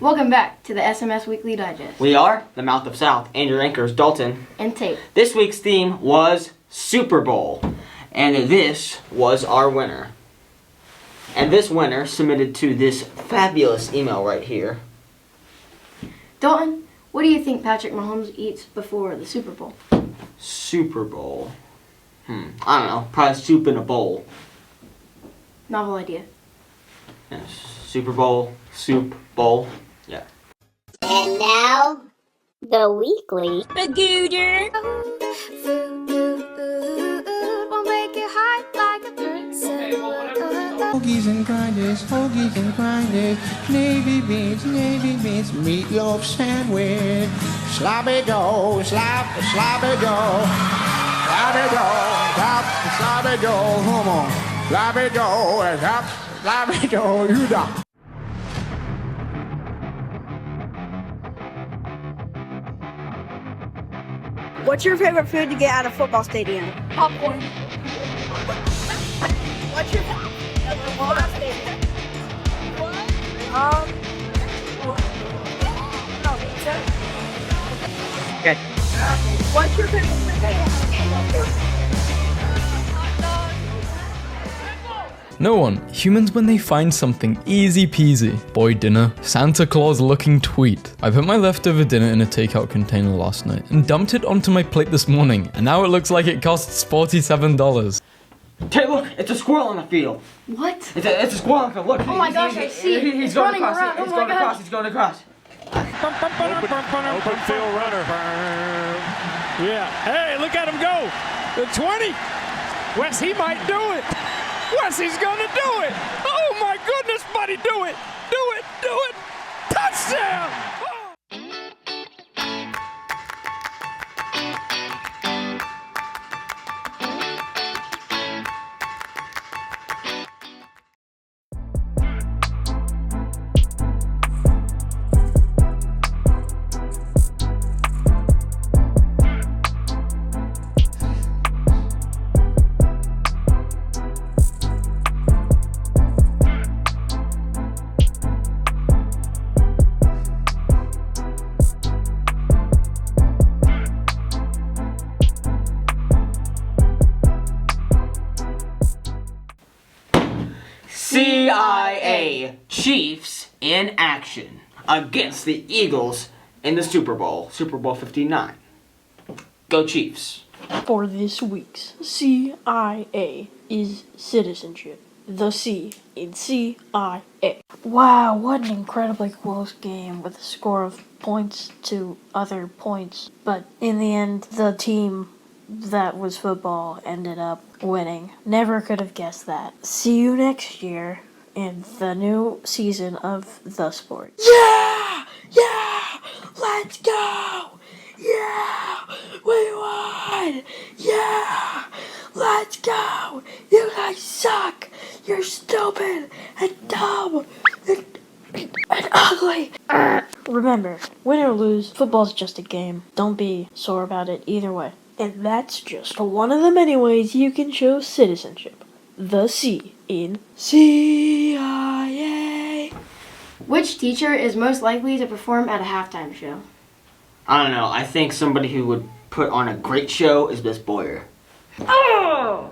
Welcome back to the SMS Weekly Digest. We are the Mouth of South, and your anchors Dalton And Tate. This week's theme was Super Bowl, and this was our winner. And this winner submitted to this fabulous email right here. Dalton, what do you think Patrick Mahomes eats before the Super Bowl? Super Bowl. I don't know. Probably soup in a bowl. Novel idea. Yeah, Super Bowl, soup, bowl. Yeah. And now, the Weekly. The Gooder. Hoagies and grinders, navy beans, meatloaf sandwich, sloppy joe, sloppy joe, sloppy joe, come on, sloppy joe, you know. What's your favorite food to get at a football stadium? Popcorn. What's your favorite football stadium? No, pizza. Okay. What's your favorite food? No one. Humans when they find something easy peasy. Boy dinner. Santa Claus looking tweet. I put my leftover dinner in a takeout container last night and dumped it onto my plate this morning, and now it looks like it costs $47. Hey, look, it's a squirrel in the field. What? It's a squirrel in the field. Look. Oh my gosh, I see it. He's It's going running across. around. He's Oh my going gosh. across. He's going across. Open field runner. Yeah. Hey, look at him go. The 20. Wes, he might do it. Wes, he's going to do it. Oh, my goodness, buddy. Do it. Do it. Do it. Touchdown. CIA Chiefs in action against the Eagles in the Super Bowl 59. Go Chiefs. For this week's CIA is citizenship. The C in CIA. Wow, what an incredibly close game with a score of points to other points. But in the end, the team that was football ended up winning. Never could have guessed that. See you next year in the new season of the sport. Yeah! Yeah! Let's go! Yeah! We won! Yeah! Let's go! You guys suck! You're stupid and dumb and ugly! Remember, win or lose, football's just a game. Don't be sore about it either way. And that's just one of the many ways you can show citizenship. The C in CIA. Which teacher is most likely to perform at a halftime show? I don't know. I think somebody who would put on a great show is Miss Boyer. Oh!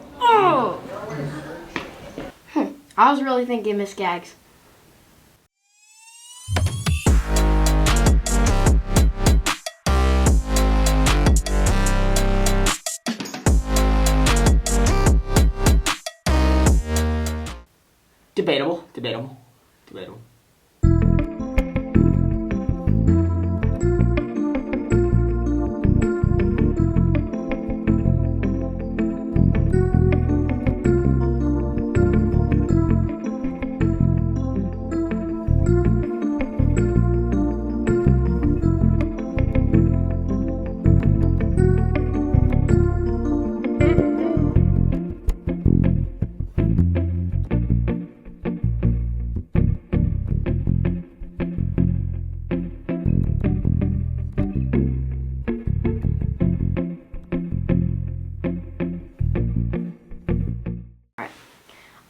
I was really thinking Miss Gags. Debatable.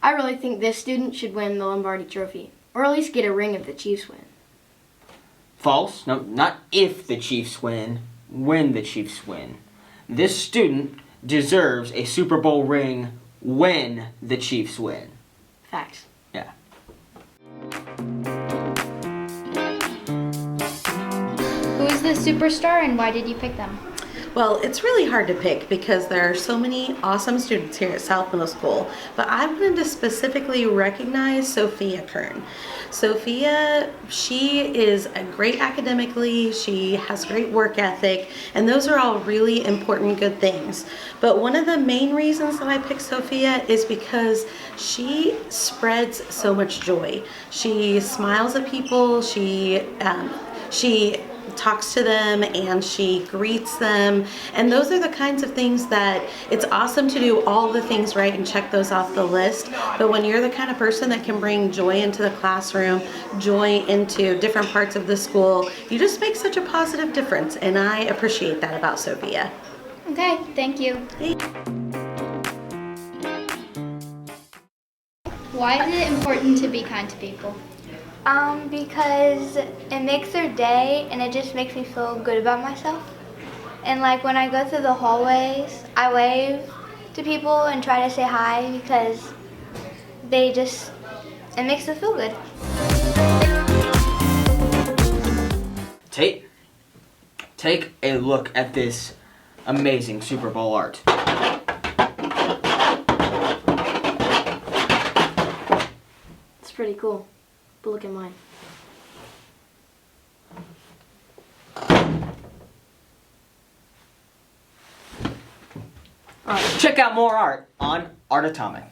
I really think this student should win the Lombardi Trophy, or at least get a ring if the Chiefs win. False. No, not if the Chiefs win, when the Chiefs win. This student deserves a Super Bowl ring when the Chiefs win. Facts. Yeah. Who is the superstar and why did you pick them? Well, it's really hard to pick because there are so many awesome students here at South Middle School, but I wanted to specifically recognize Sophia Kern. Sophia, she is great academically, she has great work ethic, and those are all really important good things. But one of the main reasons that I picked Sophia is because she spreads so much joy. She smiles at people, she talks to them and she greets them, and those are the kinds of things that it's awesome to do all the things right and check those off the list, but when you're the kind of person that can bring joy into the classroom, joy into different parts of the school, you just make such a positive difference, and I appreciate that about Sophia. Okay, thank you. Why is it important to be kind to people? Because it makes their day and it just makes me feel good about myself. And like when I go through the hallways, I wave to people and try to say hi because it makes them feel good. Take a look at this amazing Super Bowl art. It's pretty cool. But look at mine. Alright, check out more art on Art Atomic.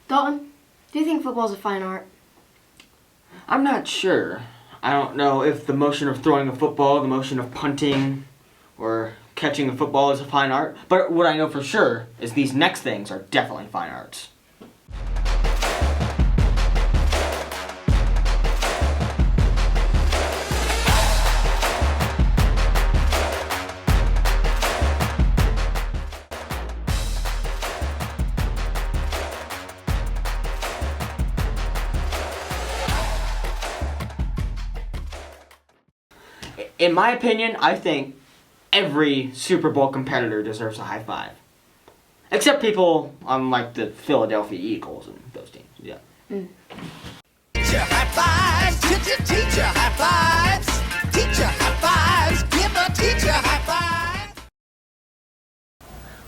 Dalton, do you think football is a fine art? I'm not sure. I don't know if the motion of throwing a football, the motion of punting, or catching a football is a fine art. But what I know for sure is these next things are definitely fine arts. In my opinion, I think every Super Bowl competitor deserves a high five. Except people on like the Philadelphia Eagles and those teams. Yeah. Teacher high fives, teacher high fives, teacher high fives, give a teacher high five.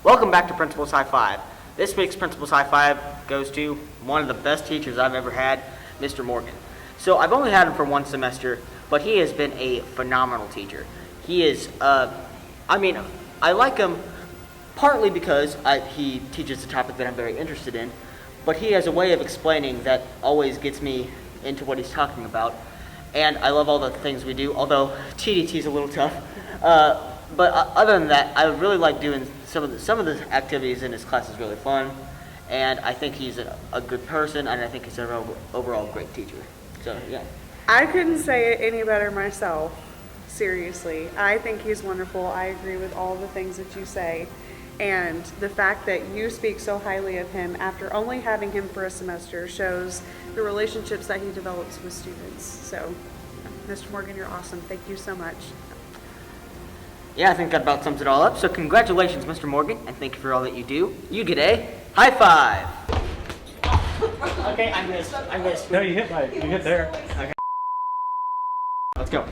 Welcome back to Principal's High Five. This week's Principal's High Five goes to one of the best teachers I've ever had, Mr. Morgan. So I've only had him for one semester, but he has been a phenomenal teacher. He is, I like him partly because he teaches a topic that I'm very interested in, but he has a way of explaining that always gets me into what he's talking about. And I love all the things we do, although TDT is a little tough. But other than that, I really like doing some of the activities in his class is really fun. And I think he's a good person, and I think he's an overall great teacher. So, yeah. I couldn't say it any better myself, seriously. I think he's wonderful. I agree with all the things that you say. And the fact that you speak so highly of him after only having him for a semester shows the relationships that he develops with students. So, Mr. Morgan, you're awesome. Thank you so much. Yeah, I think that about sums it all up. So congratulations, Mr. Morgan, and thank you for all that you do. You get a high five. Okay, I missed. No, you hit there. Okay. Let's go.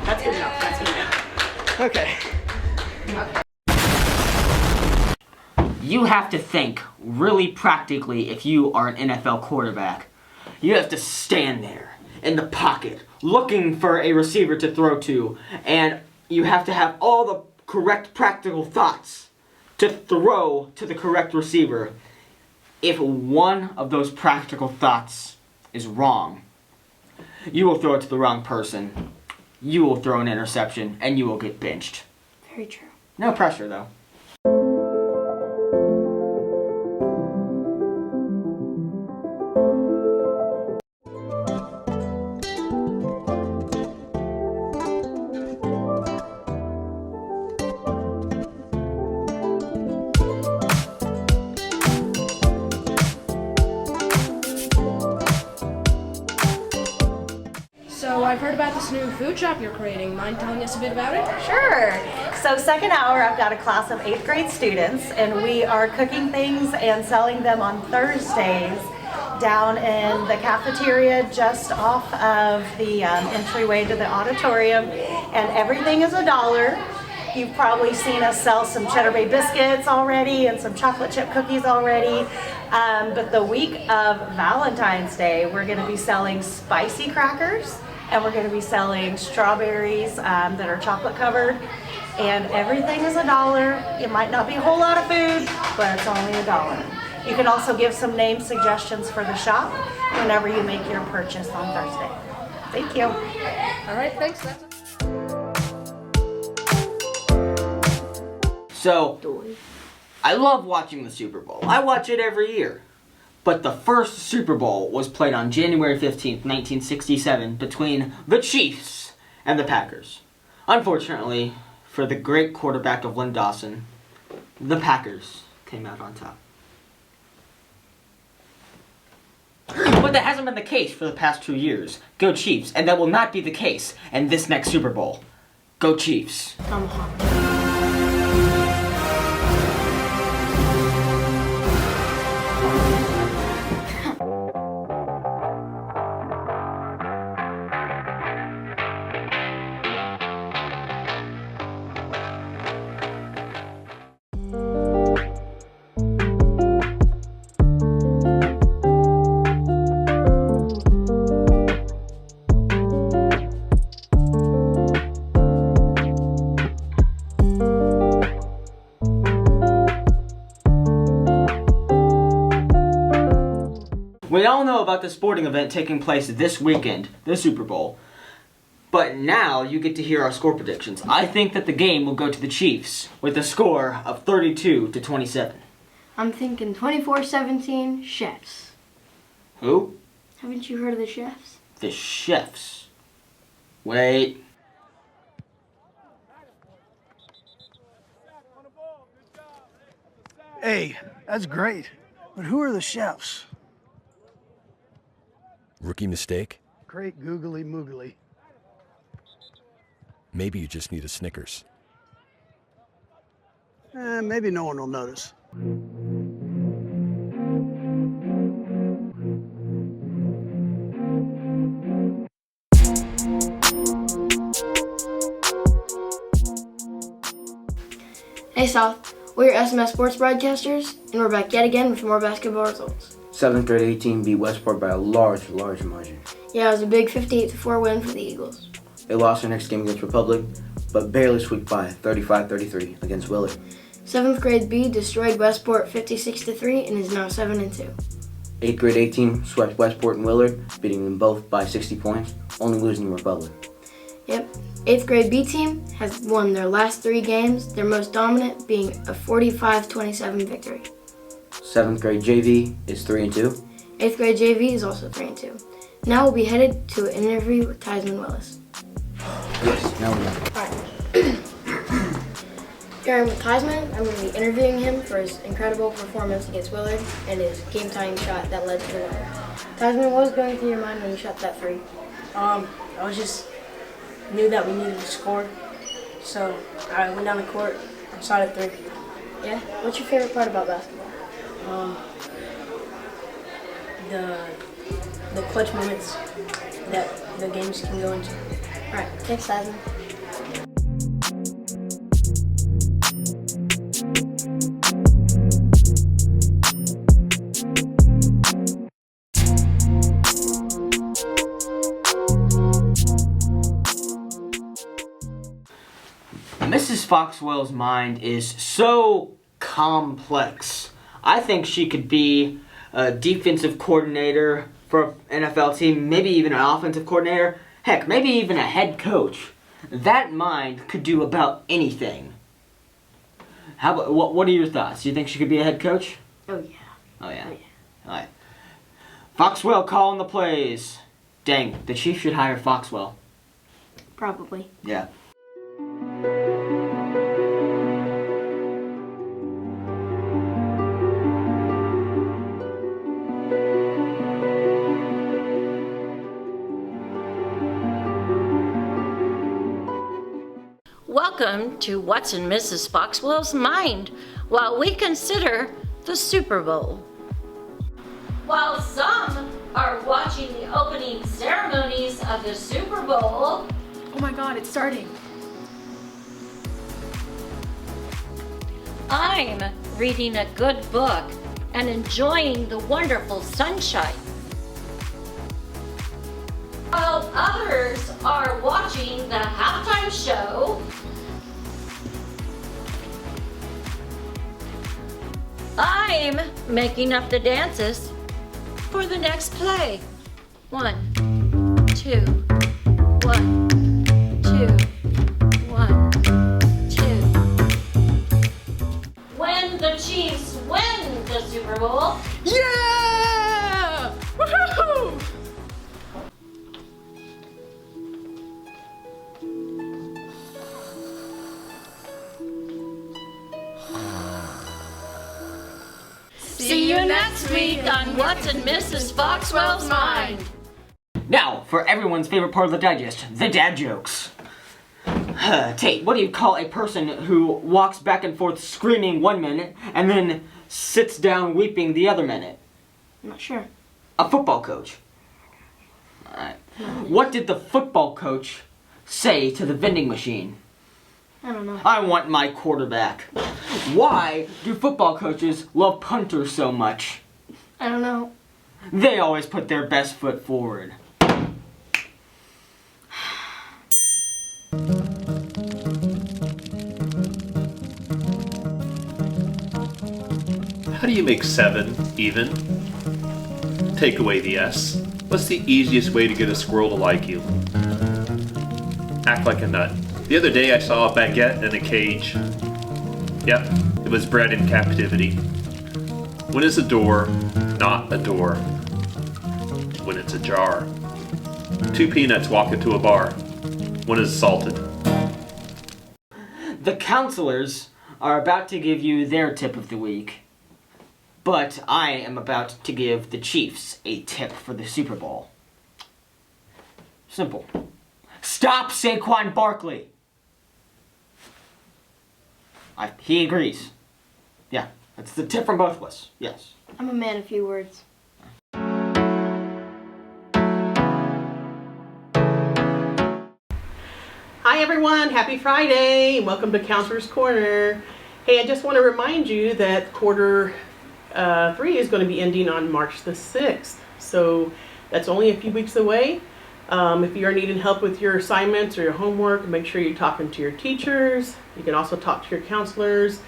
That's good enough. Okay. You have to think really practically if you are an NFL quarterback. You have to stand there in the pocket, looking for a receiver to throw to, and you have to have all the correct practical thoughts to throw to the correct receiver. If one of those practical thoughts is wrong, you will throw it to the wrong person, you will throw an interception, and you will get benched. Very true. No pressure, though. So I've heard about this new food shop you're creating. Mind telling us a bit about it? Sure. So second hour, I've got a class of 8th grade students, and we are cooking things and selling them on Thursdays down in the cafeteria just off of the entryway to the auditorium, and everything is $1. You've probably seen us sell some Cheddar Bay biscuits already and some chocolate chip cookies already. But the week of Valentine's Day, we're going to be selling spicy crackers, and we're going to be selling strawberries that are chocolate covered. And everything is $1. It might not be a whole lot of food, but it's only $1. You can also give some name suggestions for the shop whenever you make your purchase on Thursday. Thank you. All right, thanks. That's it. So, I love watching the Super Bowl. I watch it every year. But the first Super Bowl was played on January 15th, 1967, between the Chiefs and the Packers. Unfortunately, for the great quarterback of Lynn Dawson, the Packers came out on top. But that hasn't been the case for the past 2 years. Go Chiefs, and that will not be the case in this next Super Bowl. Go Chiefs. I'm hot. We all know about the sporting event taking place this weekend, the Super Bowl. But now you get to hear our score predictions. I think that the game will go to the Chiefs with a score of 32-27. I'm thinking 24-17 Chefs. Who? Haven't you heard of the Chefs? The Chefs. Wait. Hey, that's great. But who are the chefs? Rookie mistake? Great googly moogly. Maybe you just need a Snickers. Maybe no one will notice. Hey South, we're your SMS sports broadcasters, and we're back yet again with more basketball results. 7th grade A team beat Westport by a large margin. Yeah, it was a big 58-4 win for the Eagles. They lost their next game against Republic, but barely squeaked by 35-33 against Willard. 7th grade B destroyed Westport 56-3 and is now 7-2. 8th grade A team swept Westport and Willard, beating them both by 60 points, only losing to Republic. Yep. 8th grade B team has won their last 3 games, their most dominant being a 45-27 victory. 7th grade JV is 3-2. 8th grade JV is also 3-2. Now we'll be headed to an interview with Theismann Willis. Yes, now we're done. Alright. Here I'm with Theismann. I'm going to be interviewing him for his incredible performance against Willard and his game-tying shot that led to the win. Theismann, what was going through your mind when you shot that 3? I was just knew that we needed to score, so I went down the court and shot at 3. Yeah? What's your favorite part about basketball? The clutch moments that the games can go into. Alright, thanks Theismann. Mrs. Foxwell's mind is so complex. I think she could be a defensive coordinator for an NFL team, maybe even an offensive coordinator, heck, maybe even a head coach. That mind could do about anything. How about, what are your thoughts? Do you think she could be a head coach? Oh, yeah. Oh, yeah. All right. Foxwell calling the plays. Dang, the Chiefs should hire Foxwell. Probably. Yeah. Welcome to What's in Mrs. Foxwell's Mind while we consider the Super Bowl. While some are watching the opening ceremonies of the Super Bowl, Oh my god, it's starting. I'm reading a good book and enjoying the wonderful sunshine. While others are watching the halftime show, I'm making up the dances for the next play. 1, 2, 1, 2, 1, 2. When the Chiefs win the Super Bowl, Yeah! Woohoo! see you next week on What's in Mrs. Foxwell's Mind. Now, for everyone's favorite part of the digest, the dad jokes. Tate, what do you call a person who walks back and forth screaming 1 minute and then sits down weeping the other minute? I'm not sure. A football coach. Alright. What did the football coach say to the vending machine? I don't know. I want my quarterback. Why do football coaches love punters so much? I don't know. They always put their best foot forward. How do you make 7 even? Take away the S. What's the easiest way to get a squirrel to like you? Act like a nut. The other day I saw a baguette in a cage. Yep, it was bred in captivity. When is a door not a door? When it's a jar. 2 peanuts walk into a bar. When is salted? The counselors are about to give you their tip of the week. But I am about to give the Chiefs a tip for the Super Bowl. Simple. Stop Saquon Barkley! He agrees. Yeah, that's the tip from both of us. Yes. I'm a man of few words. Hi everyone, happy Friday. Welcome to Counselor's Corner. Hey, I just want to remind you that quarter 3 is going to be ending on March the 6th. So that's only a few weeks away. If you are needing help with your assignments or your homework, make sure you're talking to your teachers. You can also talk to your counselors.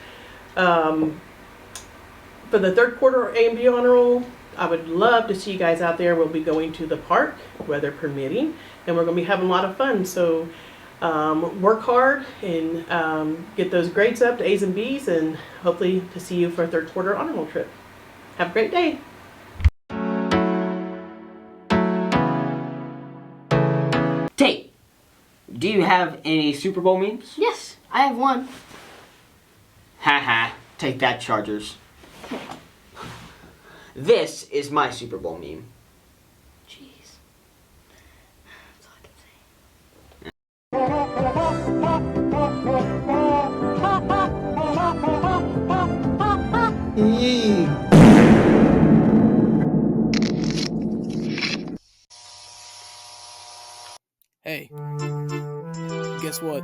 For the third quarter A&B honor roll, I would love to see you guys out there. We'll be going to the park, weather permitting, and we're going to be having a lot of fun. So work hard and get those grades up to A's and B's, and hopefully to see you for a third quarter honor roll trip. Have a great day. Tate, do you have any Super Bowl memes? Yes, I have one. Haha, take that, Chargers. This is my Super Bowl meme. Jeez. That's all I can say. Hey, guess what?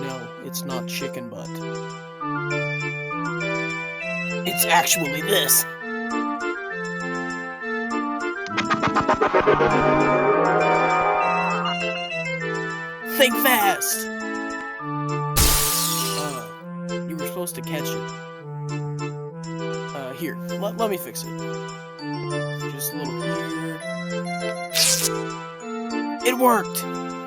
No, it's not chicken butt. It's actually this. Think fast! You were supposed to catch it. Here, let me fix it. Just a little here. It worked! No!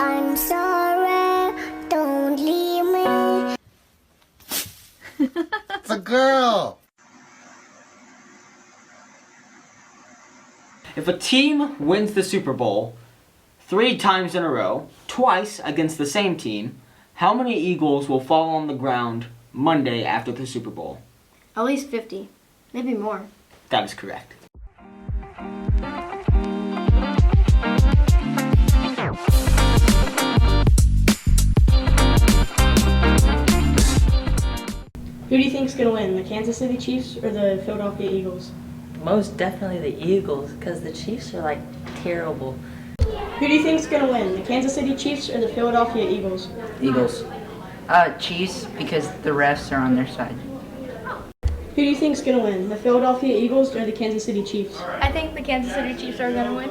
I'm sorry, don't leave me. It's a girl. If a team wins the Super Bowl 3 times in a row, twice against the same team, how many Eagles will fall on the ground Monday after the Super Bowl? At least 50, maybe more. That is correct. Who do you think's gonna win, the Kansas City Chiefs or the Philadelphia Eagles? Most definitely the Eagles, because the Chiefs are like terrible. Who do you think's gonna win, the Kansas City Chiefs or the Philadelphia Eagles? Eagles. Chiefs, because the refs are on their side. Who do you think's gonna win, the Philadelphia Eagles or the Kansas City Chiefs? I think the Kansas City Chiefs are gonna win.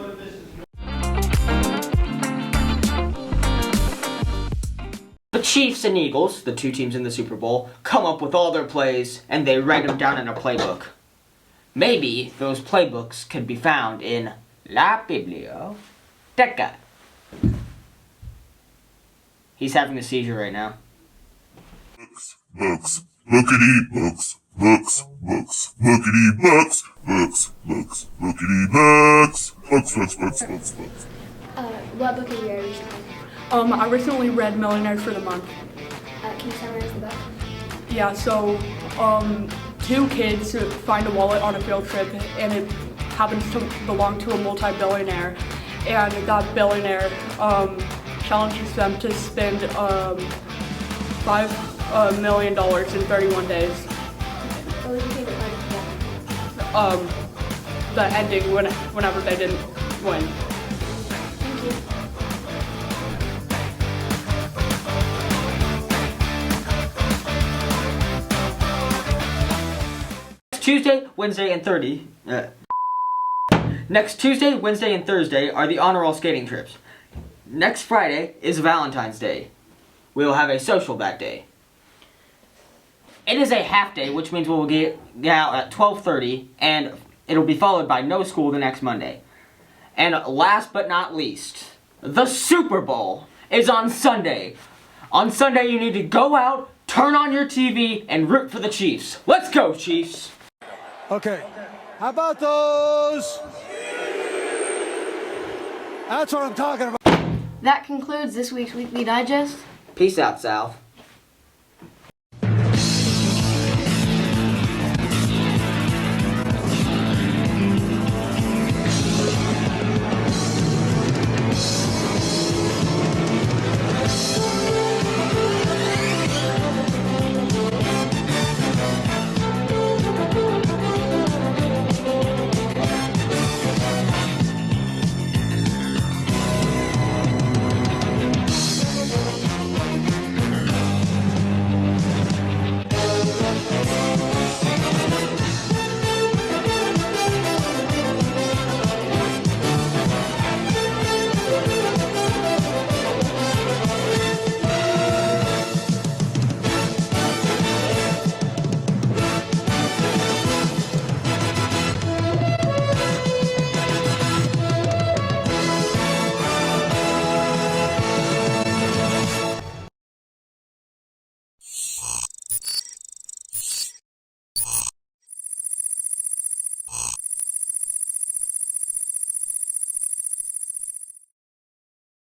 The Chiefs and Eagles, the 2 teams in the Super Bowl, come up with all their plays and they write them down in a playbook. Maybe those playbooks can be found in La Biblioteca. He's having a seizure right now. Books. Bookity books. Books. Books. Bookity books. Books. Books. Bookity books. Books. Books. Books. Books. Books. What book have you read recently? I recently read Millionaire for the Month. Can you summarize the book? Yeah, so 2 kids find a wallet on a field trip, and it happens to belong to a multi-billionaire, and that billionaire challenges them to spend $5 million in 31 days. What was your favorite part of the book? The ending whenever they didn't win. Thank you. Tuesday, Wednesday, and Next Tuesday, Wednesday, and Thursday are the honor roll skating trips. Next Friday is Valentine's Day. We will have a social that day. It is a half day, which means we'll get out at 12:30, and it'll be followed by no school the next Monday. And last but not least, the Super Bowl is on Sunday. On Sunday, you need to go out, turn on your TV, and root for the Chiefs. Let's go, Chiefs! Okay, how about those? That's what I'm talking about. That concludes this week's Weekly Digest. Peace out, South.